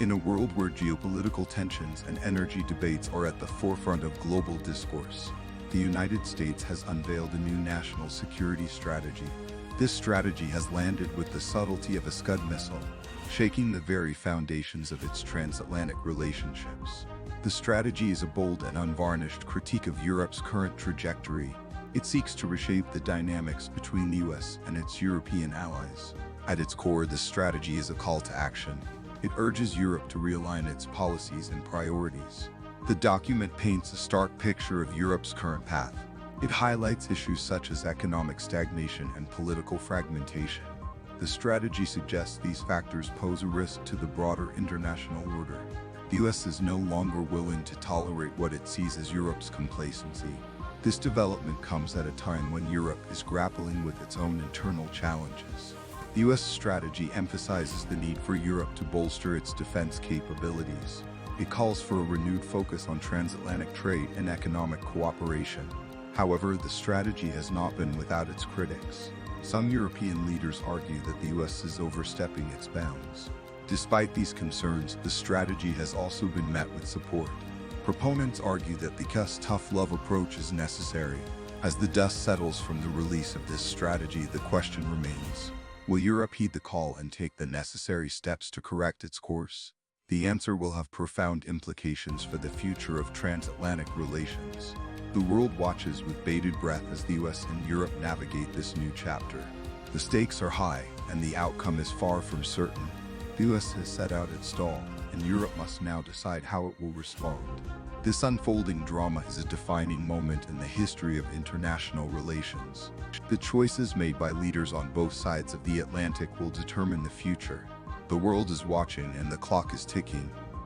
In a world where geopolitical tensions and energy debates are at the forefront of global discourse, the United States has unveiled a new national security strategy. This strategy has landed with the subtlety of a Scud missile, shaking the very foundations of its transatlantic relationships. The strategy is a bold and unvarnished critique of Europe's current trajectory. It seeks to reshape the dynamics between the US and its European allies. At its core, this strategy is a call to action. It urges Europe to realign its policies and priorities. The document paints a stark picture of Europe's current path. It highlights issues such as economic stagnation and political fragmentation. The strategy suggests these factors pose a risk to the broader international order. The US is no longer willing to tolerate what it sees as Europe's complacency. This development comes at a time when Europe is grappling with its own internal challenges. The US strategy emphasizes the need for Europe to bolster its defense capabilities. It calls for a renewed focus on transatlantic trade and economic cooperation. However, the strategy has not been without its critics. Some European leaders argue that the US is overstepping its bounds. Despite these concerns, the strategy has also been met with support. Proponents argue that the US tough love approach is necessary. As the dust settles from the release of this strategy, the question remains: will Europe heed the call and take the necessary steps to correct its course? The answer will have profound implications for the future of transatlantic relations. The world watches with bated breath as the US and Europe navigate this new chapter. The stakes are high, and the outcome is far from certain. The US has set out its stall, and Europe must now decide how it will respond. This unfolding drama is a defining moment in the history of international relations. The choices made by leaders on both sides of the Atlantic will determine the future. The world is watching and the clock is ticking.